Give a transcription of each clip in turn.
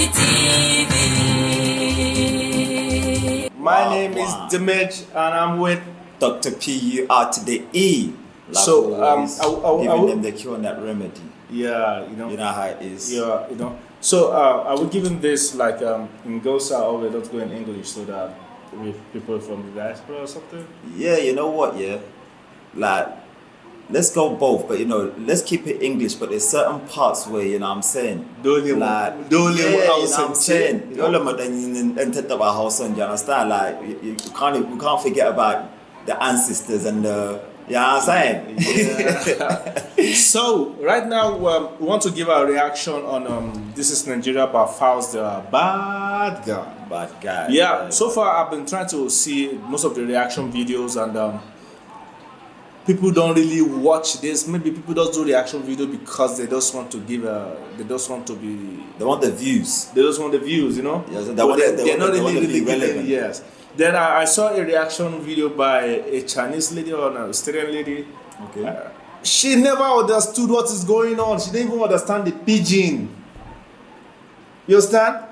the TV. My name is Dimage, and I'm with Dr. P-U-R to the E. Like So, giving them the cure and that remedy. yeah, You know how it is. yeah, So, I will give him this like in Gosa, or we don't go in English, so that with people from the diaspora or something. Yeah, you know what? Yeah, like let's go both, but let's keep it English. But there's certain parts where what I'm saying. Dole You know what I'm saying. You know? You understand? Like you can't forget about the ancestors and the. You know what I'm saying? Yeah. So right now we want to give our reaction on This Is Nigeria by Falz, the bad guy. Bad guy. Yeah. So far I've been trying to see most of the reaction videos, and people don't really watch this. Maybe people just do reaction video because they just want to give they want the views. They just want the views, Yeah, so they're not really relevant. Yes. Then I saw a reaction video by a Chinese lady or an Australian lady. Okay. She never understood what is going on. She didn't even understand the pidgin. You understand?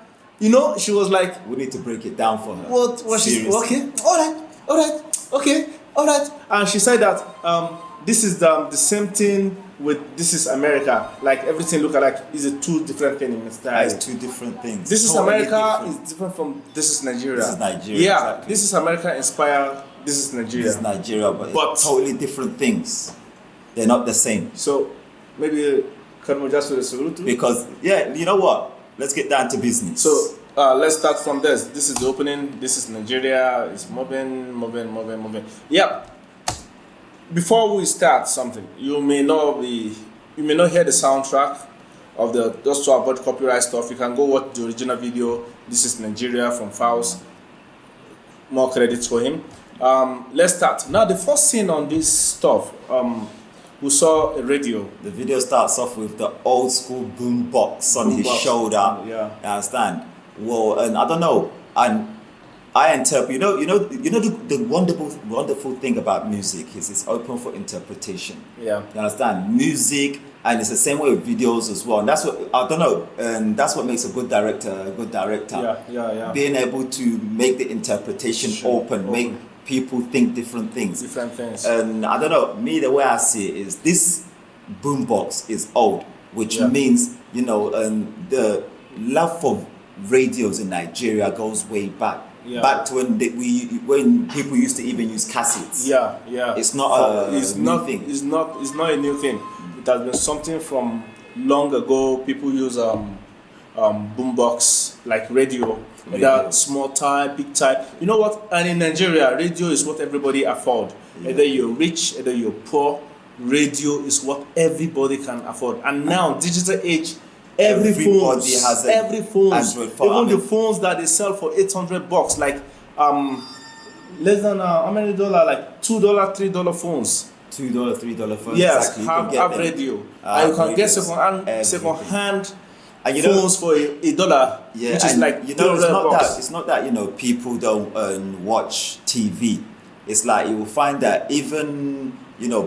She was like, We need to break it down for her. what she Seriously. okay, all right, okay, all right. And she said that this is the same thing with This Is America. Like everything look alike is a two different things in style. It's two different things. This Is Totally America different. is different from This Is Nigeria. This Is Nigeria, Yeah, exactly. This Is America inspired This Is Nigeria. This is Nigeria, but it's totally different things. They're not the same. So maybe can we just salute? Because you know what? Let's get down to business. So let's start from this. This is the opening. This is Nigeria. It's moving. Yeah. Before we start something, you may not hear the soundtrack of just to avoid copyright stuff. You can go watch the original video. This is Nigeria from Falz. More credits for him. Let's start. Now the first scene on this stuff, we saw a radio. The video starts off with the old school boom box on his shoulder. Yeah. You understand? Well, and I don't know, and I interpret. The wonderful thing about music is it's open for interpretation. Yeah. You understand? Music, and it's the same way with videos as well. And that's what I don't know, and that's what makes a good director a good director. Yeah. Being able to make the interpretation open, make people think different things. And I don't know, me, the way I see it is this boombox is old, which means the love for radios in Nigeria goes way back. Back to when people used to even use cassettes. Yeah. It's not a new thing. It's not a new thing. It has been something from long ago. People use boombox like radio. Either small type, big type. You know what? And in Nigeria, radio is what everybody afford. Yeah. Either you're rich, either you're poor. Radio is what everybody can afford. And now, digital age, everybody has every phone. Even the phones that they sell for $800, like less than how many dollars? Like $2, $3 phones. $2, $3 phones. Yes, exactly. have radio. And you can get second-hand phones for $1, which is like $300. It's not that people don't watch TV. It's like you will find that even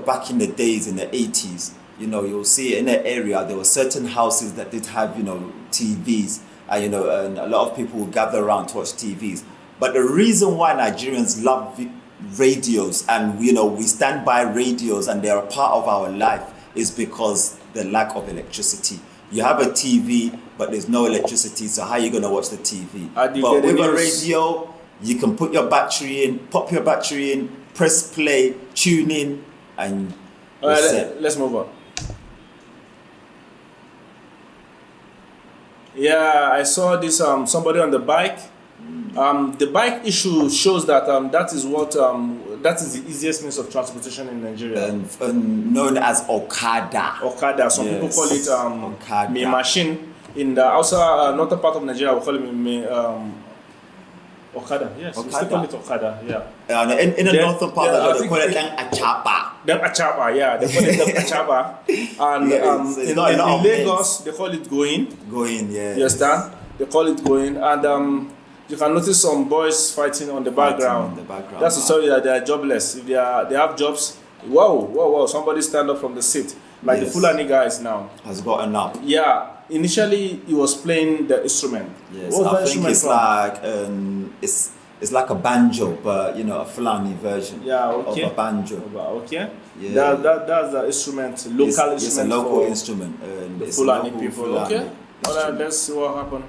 back in the days in the 80s, you'll see in the area there were certain houses that did have TVs, and a lot of people would gather around to watch TVs. But the reason why Nigerians love radios and we stand by radios and they're a part of our life is because the lack of electricity. You have a TV, but there's no electricity, so how are you going to watch the TV? But with a radio, you can put your battery in, pop your battery in, press play, tune in, and you're set. Let's move on. Yeah, I saw this somebody on the bike. The bike issue shows that that is the easiest means of transportation in Nigeria. And known as Okada. Some people call it Okada. Machine. In the outside northern part of Nigeria, we call it Okada. Yes, we still call it Okada. Yeah. In the northern part, they call it Achapa. Then Achapa, yeah, they call it Achapa. And in Lagos, they call it Going. Going, yeah. You understand? They call it Going, and you can notice some boys fighting on the background. That's to tell you that they are jobless. If they have jobs, Whoa, whoa, whoa! Somebody stand up from the seat, like the Yes. Fulani guys now. Has gotten up. Yeah, initially he was playing the instrument. Yes, What was I the think instrument it's from? like it's like a banjo, but you know, a Fulani version Yeah, okay. of a banjo. Okay. Yeah. That's the instrument, local It's a instrument local for instrument. the It's a Fulani local people. Fulani Okay. All right, instrument. let's see what happened.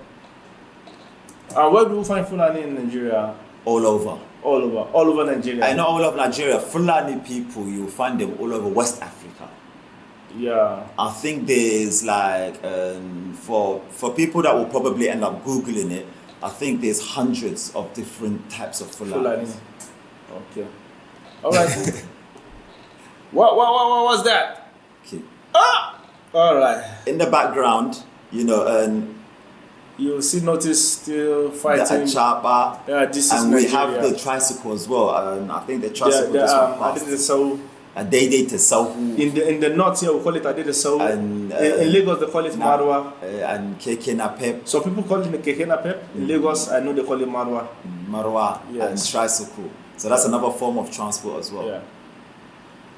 And where do we find Fulani in Nigeria? All over. All over Nigeria. I know all over Nigeria, Fulani people, you'll find them all over West Africa. Yeah. I think there's like, for people that will probably end up Googling it, I think there's hundreds of different types of Fulani. Fulani. Okay. All right. what was that? Okay. Ah! All right. In the background, you know, You see, notice still the fighting. Achaba, Yeah, this is and we have Nigeria. the tricycle as well. And I think the Yeah, tricycle just went I did the past. so And they did to Sahu in the north here we call it I did the so. And, In Lagos they call it Marwa. and Keke Napep, So people call it the Keke Napep. In Lagos I know they call it Marwa. Marwa, and Yes. tricycle. So that's another form of transport as well. Yeah.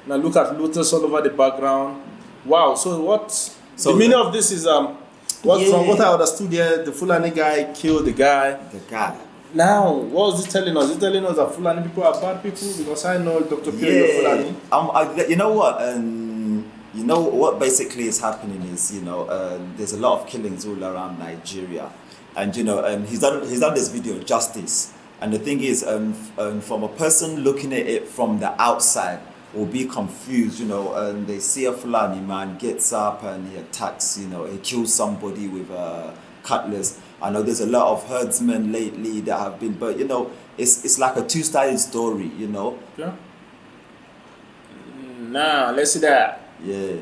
Now look at looters all over the background. Wow. So what? So the meaning of this is what Yeah. from what I understood here, the Fulani guy killed the guy. The guy. Now, what is it telling us? Is it telling us that Fulani people are bad people? Because I know Dr. Pierre Fulani. You know what? You know what basically is happening is, you know, there's a lot of killings all around Nigeria, and you know, he's done this video justice. And the thing is, from a person looking at it from the outside, will be confused, you know, and they see a Fulani man gets up and he attacks, you know, he kills somebody with a cutlass. I know there's a lot of herdsmen lately that have been, but you know, it's like a two-sided story, you know. Yeah. Nah, let's see that. Yeah.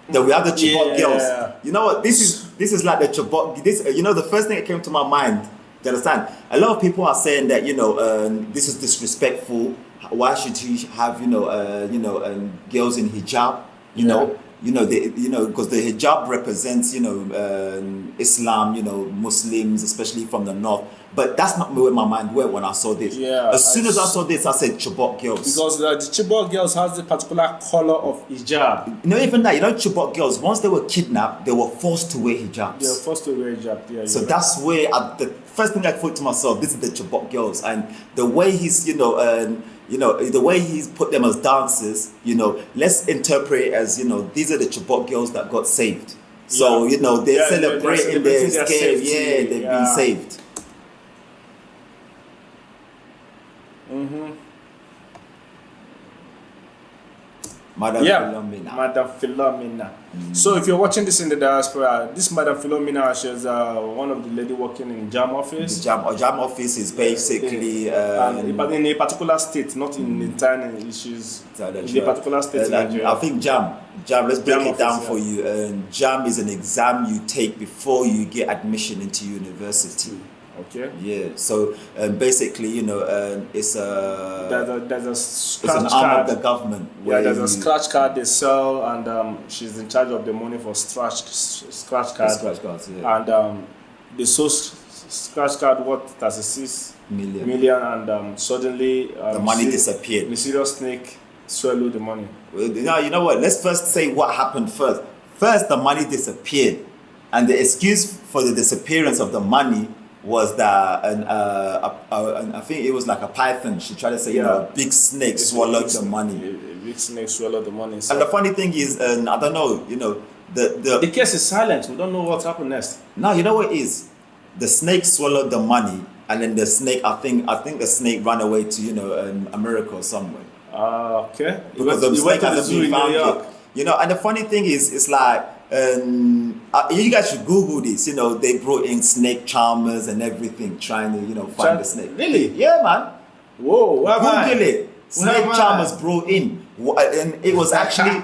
Then we have the Chibok Yeah. girls. You know what? This is like the Chibok. This, you know, the first thing that came to my mind. Do you understand? A lot of people are saying that, you know, this is disrespectful. Why should he have, girls in hijab? Because the hijab represents, Islam, Muslims, especially from the north. But that's not where my mind went when I saw this. Yeah, As soon as I saw this, I said Chibok girls. Because the Chibok girls has the particular color of hijab. Even that, Chibok girls, once they were kidnapped, they were forced to wear hijabs. They are forced to wear hijab. Yeah, So you're that's where the first thing I thought to myself, this is the Chibok girls, and the way he's, the way he's put them as dancers, let's interpret it as, these are the Chibok girls that got saved. So, Yeah. they're Yeah, celebrating they're their celebrating their escape. safety. Yeah, they've Yeah. been saved. Mm-hmm. Madam Yeah, Philomena. Madam Philomena. So if you're watching this in the diaspora, this Madam Philomena, she's one of the lady working in JAM office. The jam office is basically But in a particular state, not in the entire issues. In a particular state in Nigeria. I think jam, let's break JAM it down office, for you. Jam is an exam you take before you get admission into university. Okay. Yeah, so basically, it's There's a it's scratch an arm card. of the government. Yeah, where there's a you- scratch card they sell, and she's in charge of the money for scratch card. Scratch cards, yeah. And the scratch card worth 36 Million. million, and suddenly The money disappeared. Mysterious snake swallowed the money. Well, you know what? Let's first say what happened first. First, the money disappeared, and the excuse for the disappearance of the money was that I think it was like a python. She tried to say, Yeah. a big snake swallowed the money. A big snake swallowed the money. So And the funny thing is, I don't know, the case is silent. We don't know what happened next. now you know what it is. The snake swallowed the money, and then the snake, I think the snake ran away to America or somewhere. Okay. Because the You snake went to the hasn't zoo been in New found York. yet. And the funny thing is, it's like you guys should Google this. They brought in snake charmers and everything, trying to find the snake. Really? Yeah, man. Whoa, what am I? Google it. Snake am I? charmers brought in, and it was actually,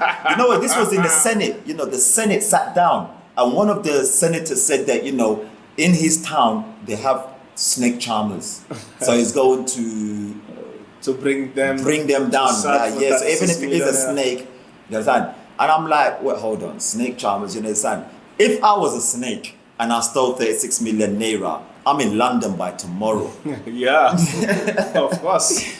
this was in the Senate. The Senate sat down, and one of the senators said that in his town they have snake charmers, so he's going to bring them down. search for Yes, even 36 if it is a million, snake, you understand? And I'm like, wait, hold on, snake charmers, you understand? If I was a snake and I stole 36 million naira, I'm in London by tomorrow. Yeah, of course.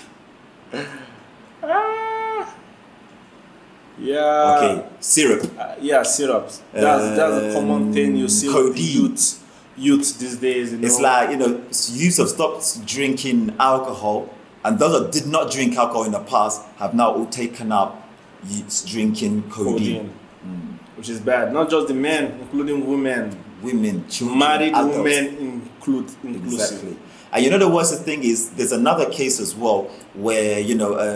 Yeah. Okay, syrup. Yeah, syrups. That's a common thing you see with the codeine. youth these days. You know. It's like, youth have stopped drinking alcohol, and those that did not drink alcohol in the past have now all taken up drinking codeine. Which is bad. Not just the men, including women. Women, children, Married adults. women inclusive. Exactly. And the worst thing is, there's another case as well where,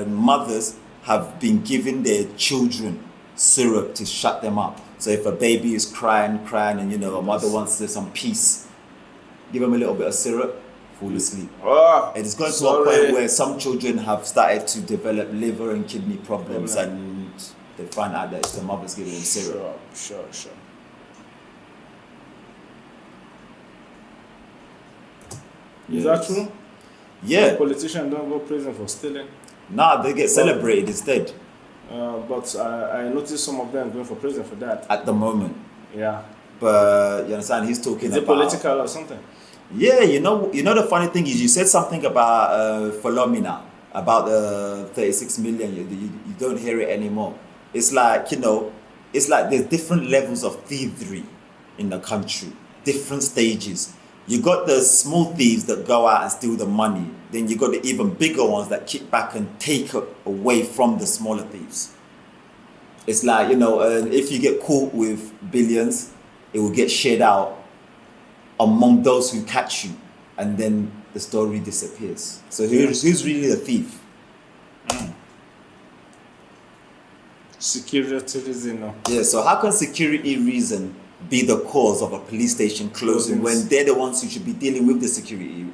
mothers have been giving their children syrup to shut them up. So if a baby is crying, and a mother wants some peace, give them a little bit of syrup, fall asleep. Oh, And it's going to a point where some children have started to develop liver and kidney problems, and they find out that it's the mother's giving them syrup. Sure. Is that true? Yeah. Politicians don't go prison for stealing. Nah, they get celebrated instead. But I noticed some of them going for prison for that. At the moment. Yeah. But you understand, he's talking Is it about political or something? Yeah, the funny thing is, you said something about Philomena, about the 36 million. You don't hear it anymore. It's like, there's different levels of thievery in the country, different stages. You got the small thieves that go out and steal the money. Then you got the even bigger ones that kick back and take away from the smaller thieves. It's like, if you get caught with billions, it will get shared out among those who catch you, and then the story disappears. So who's really the thief? Security reason. Yeah, so how can security reason be the cause of a police station closing when they're the ones who should be dealing with the security?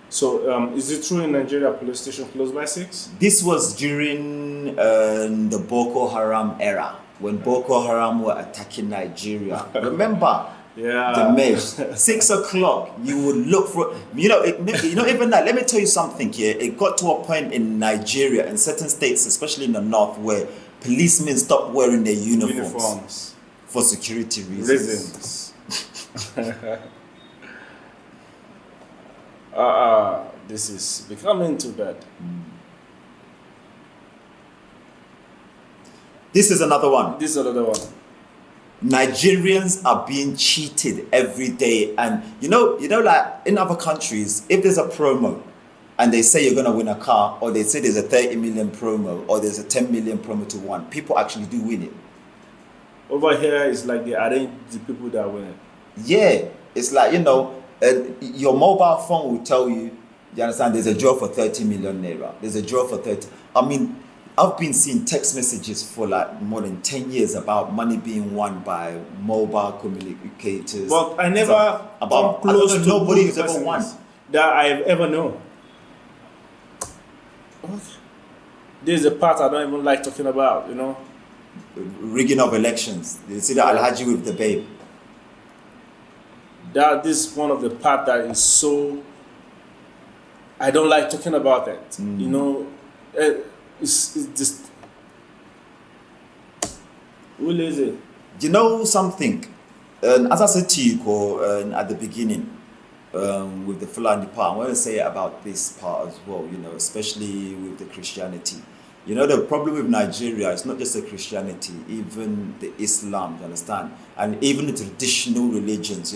So is it true in Nigeria police station closed by 6? This was during the Boko Haram era, when Boko Haram were attacking Nigeria. Remember? Yeah. The mesh. 6 o'clock, you would look for, even that. Let me tell you something here. It got to a point in Nigeria, in certain states, especially in the north, where policemen stopped wearing their uniforms for security reasons. This is becoming too bad. This is another one. Nigerians are being cheated every day, and like in other countries, if there's a promo and they say you're gonna win a car, or they say there's a 30 million promo, or there's a 10 million promo to win, people actually do win it. Over here, it's like they arrange the people that win it. Yeah, it's like, your mobile phone will tell you, you understand, there's a draw for 30 million naira. There's a draw for 30. I mean, I've been seeing text messages for like more than 10 years about money being won by mobile communicators. But I never about close to nobody who's ever won that I've ever known. This is the part I don't even like talking about, rigging of elections. You see the Alhaji with the babe. This is one of the part that is so, I don't like talking about that. It's just, who is it? You know something? As I said to you at the beginning, with the Fulani part, I want to say about this part as well, especially with the Christianity. The problem with Nigeria is not just the Christianity, even the Islam, you understand? And even the traditional religions,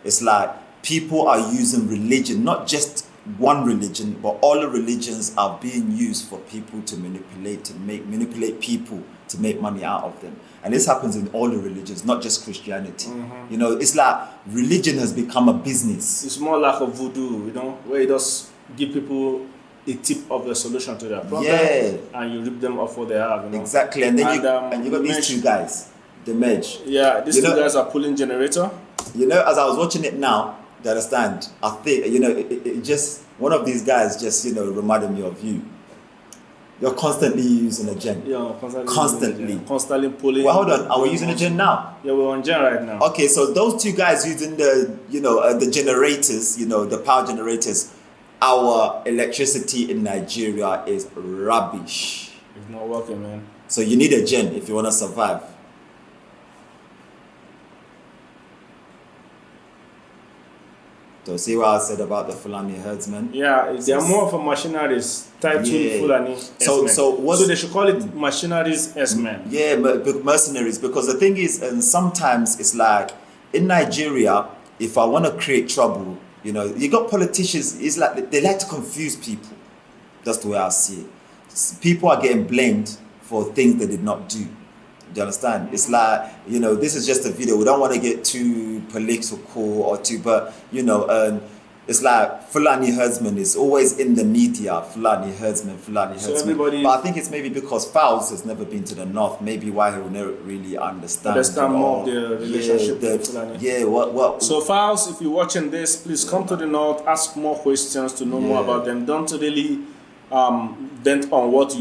it's like people are using religion, not just one religion, but all the religions are being used for people to manipulate people to make money out of them. And this happens in all the religions, not just Christianity. It's like religion has become a business. It's more like a voodoo, where you just give people a tip of the solution to their problem, and you rip them off what they have. Exactly, and then you got these two guys, the Medj. Yeah, these two guys are pulling generator. As I was watching it now, you understand, I think, it just, one of these guys just, reminded me of you. You're constantly using a gen. Yeah, constantly pulling. Well, hold on, are we using a gen now? Yeah, we're on gen right now. Okay, so those two guys using the generators, the power generators, our electricity in Nigeria is rubbish. It's not working, man. So you need a gen if you want to survive. So see what I said about the Fulani herdsmen? Yeah, they are more of a machineries titled Fulani S-men. So they should call it machineries S-men. Yeah, mercenaries. Because the thing is, and sometimes it's like in Nigeria, if I want to create trouble, you know, you got politicians. It's like they like to confuse people. That's the way I see it. People are getting blamed for things they did not do. Do you understand? It's like, you know, this is just a video. We don't want to get too political or too, but, you know, it's like Fulani herdsman is always in the media. Fulani herdsman, Fulani herdsman. Everybody, but I think it's maybe because Falz has never been to the north. Maybe why he will never really understand more of the relationship with Fulani. Yeah, what? So Falz, if you're watching this, please come to the north, ask more questions to know more about them. Don't really dent on what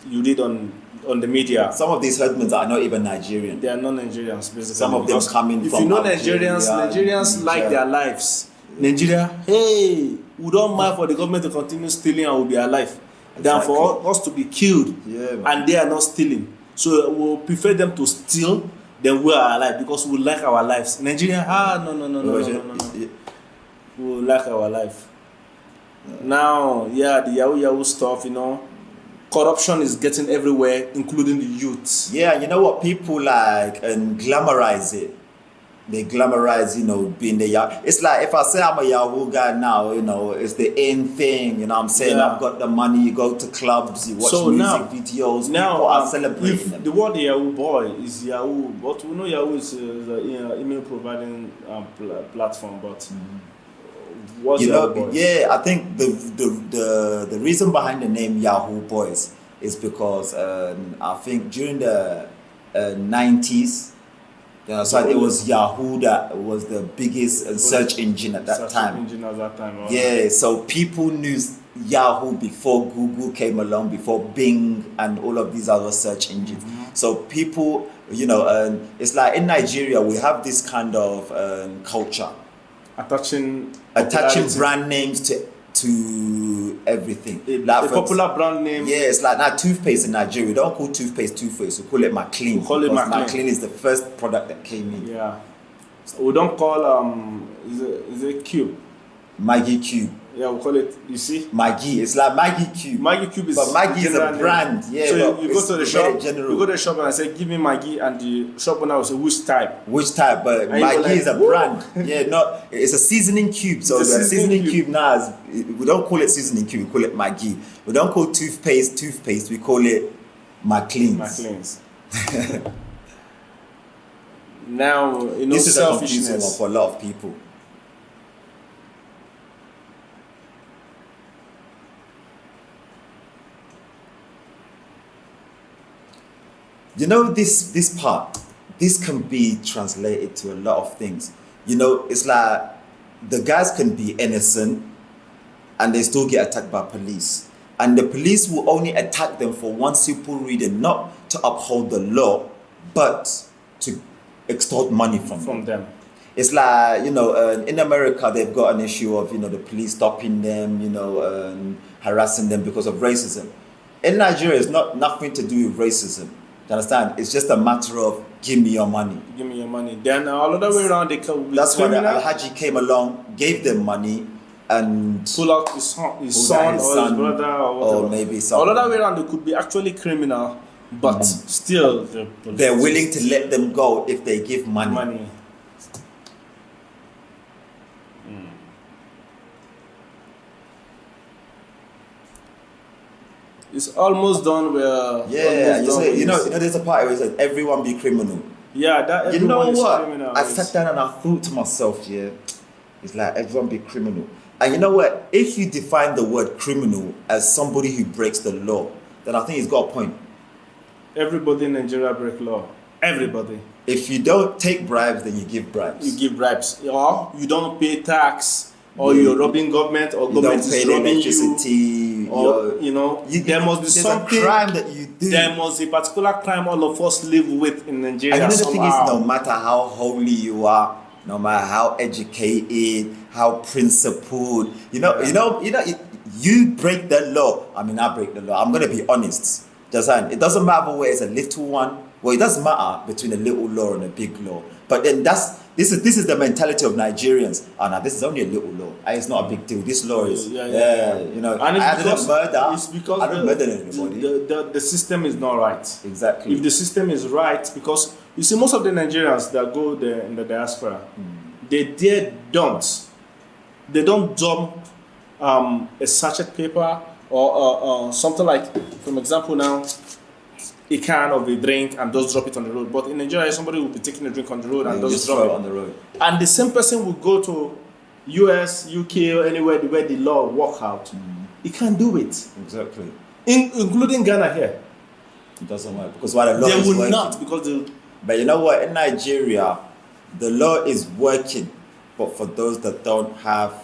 you did on the media. Some of these herdsmen are not even Nigerian. They are not Nigerians, basically. Some of them coming if from you know Algeria, Nigerians like their lives. Nigeria, hey, we don't mind for the government to continue stealing and we'll be alive. Exactly. Than for us to be killed and they are not stealing. So we'll prefer them to steal than we are alive because we like our lives. Nigeria, no. We like our life. Now, the Yahoo stuff, you know, corruption is getting everywhere, including the youths. Yeah, you know what? People like and glamorize it. They glamorize, you know, being the Yahoo. It's like if I say I'm a Yahoo guy now, you know, it's the in thing. You know what I'm saying? I've got the money. You go to clubs, you watch music videos. Now, people are celebrating them. The word Yahoo boy is Yahoo, but we know Yahoo is an email providing platform. But what's Yahoo boy? Yeah, I think the reason behind the name Yahoo Boys is because I think during the 90s. So it was Yahoo that was the biggest search engine at that time. Yeah, so people knew Yahoo before Google came along, before Bing and all of these other search engines. So people, you know, it's like in Nigeria we have this kind of culture, attaching brand names to everything. Like a popular brand name. Yeah, it's like now toothpaste in Nigeria. We don't call toothpaste toothpaste. We call it McLean. McLean is the first product that came in. Yeah. So we don't call is it Cube? Maggie Cube. Yeah, we call it. You see, Maggie. It's like Maggie Cube. Maggie Cube is. But Maggie is a brand. Yeah. So you go to the shop. You go to the shop and I say, "Give me Maggie," and the shop owner will say, "Which type?" Which type? But Maggie is a brand. Yeah, it's a seasoning cube. So the seasoning cube now is, we don't call it seasoning cube. We call it Maggie. We don't call toothpaste. We call it McLean's. Now, you know, this is a confusing one for a lot of people. You know, this part, this can be translated to a lot of things. You know, it's like the guys can be innocent and they still get attacked by police. And the police will only attack them for one simple reason, not to uphold the law, but to extort money from them. It's like, you know, in America, they've got an issue of, you know, the police stopping them, you know, harassing them because of racism. In Nigeria, it's nothing to do with racism. You understand? It's just a matter of give me your money. Give me your money. Then all the way around, that's why the Al-Haji came along, gave them money, and pull out his son or his brother or whatever. Or maybe something. All the way around, they could be actually criminal, but still they're willing to let them go if they give money. It's almost done. You know, there's a part where it says everyone be criminal. Yeah, that everyone you know is what? criminal. I sat down and I thought to myself, it's like everyone be criminal. And you know what? If you define the word criminal as somebody who breaks the law, then I think it's got a point. Everybody in Nigeria break law. Everybody. If you don't take bribes, then you give bribes. You give bribes, or you don't pay tax, or you're robbing government, or government is robbing electricity, or you know, there must be something. A crime that you do. There must be a particular crime all of us live with in Nigeria. And you know the thing is, no matter how holy you are, no matter how educated, how principled, you break the law. I mean, I break the law. I'm gonna be honest. It doesn't matter whether it's a little one Well, it doesn't matter between a little law and a big law. But then this is the mentality of Nigerians. Oh, no, this is only a little law. It's not a big deal. This law is, you know, And I didn't murder. It's because I didn't murder anybody. the system is not right. Exactly. If the system is right, because you see, most of the Nigerians that go there in the diaspora, they don't dump a sachet paper or something like, for example, now a can of a drink and just drop it on the road. But in Nigeria, somebody will be taking a drink on the road and just drop it on the road. And the same person will go to US, UK, or anywhere where the law work out. He can't do it. Exactly. Including Ghana here. It doesn't work because while the law they is will working, not because but you know what? In Nigeria, the law is working, but for those that don't have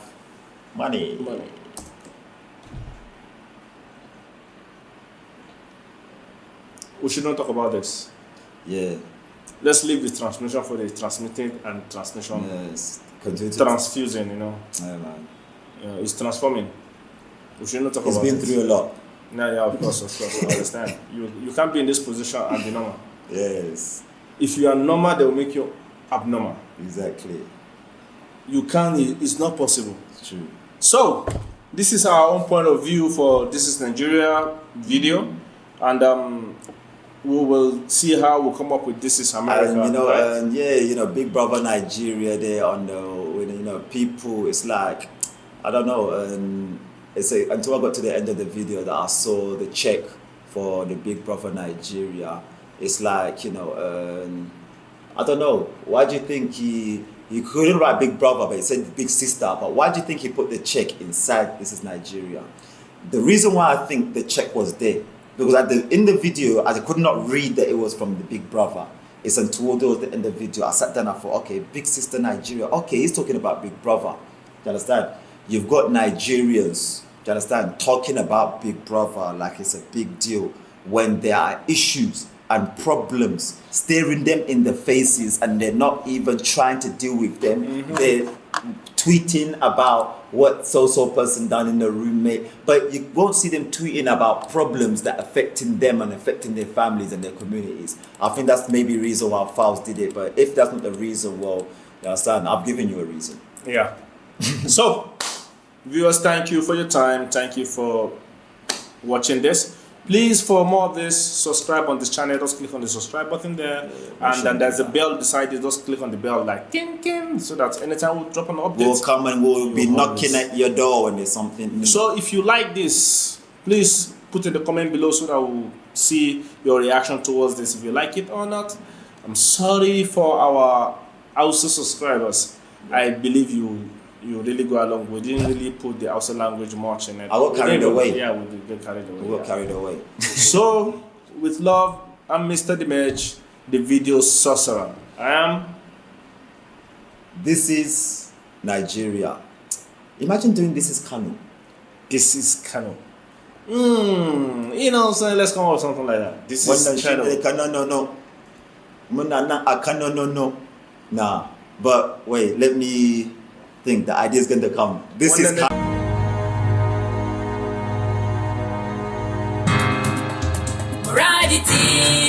money. We should not talk about this. Yeah. Let's leave the transmission for the transmitting and transmission. Yes. Continue to Transfusing, you know. Yeah, man. It's transforming. We should not talk It's about been it. through a lot. No, yeah, of course, I understand. You can't be in this position and be normal. Yes. If you are normal, they will make you abnormal. Exactly. You can't, it's not possible. It's true. So, this is our own point of view for This is Nigeria video. And we will see how we come up with This is America. And, you know, right? and yeah, you know, Big Brother Nigeria there on the, you know, people, it's like, I don't know, and it's until I got to the end of the video that I saw the check for the Big Brother Nigeria. It's like, you know, I don't know, why do you think he couldn't write Big Brother, but he said Big Sister, but why do you think he put the check inside This is Nigeria? The reason why I think the check was there, because in the video, I could not read that it was from the Big Brother. It's until the end of the video, I sat down and I thought, okay, Big Sister Nigeria, okay, he's talking about Big Brother. You understand? You've got Nigerians, you understand, talking about Big Brother like it's a big deal when there are issues and problems staring them in the faces and they're not even trying to deal with them. They're tweeting about what so-so person done in the roommate, but you won't see them tweeting about problems that are affecting them and affecting their families and their communities. I think that's maybe the reason why Falz did it, but if that's not the reason, well, you understand, I've given you a reason. Yeah. So, viewers, thank you for your time. Thank you for watching this. Please, for more of this, subscribe on this channel. Just click on the subscribe button there. And then there's a bell beside it. Just click on the bell like king, king, so that anytime we drop an update, we'll come and we'll be knocking at your door when there's something new. So if you like this, please put in the comment below so that we'll see your reaction towards this, if you like it or not. I'm sorry for our Hausa subscribers. I believe you really go along. We didn't really put the Hausa language much in it. I got carried away. Yeah, we did get carried away. We got carried away. So, with love, I'm Mr. Dimage, the video sorcerer. I am. This is Nigeria. Imagine doing This is Kano. This is Kano. You know, so let's come up with something like that. This is Kano. No. Nah, but wait, let me think. The idea is going to come. This is Kano. Morality.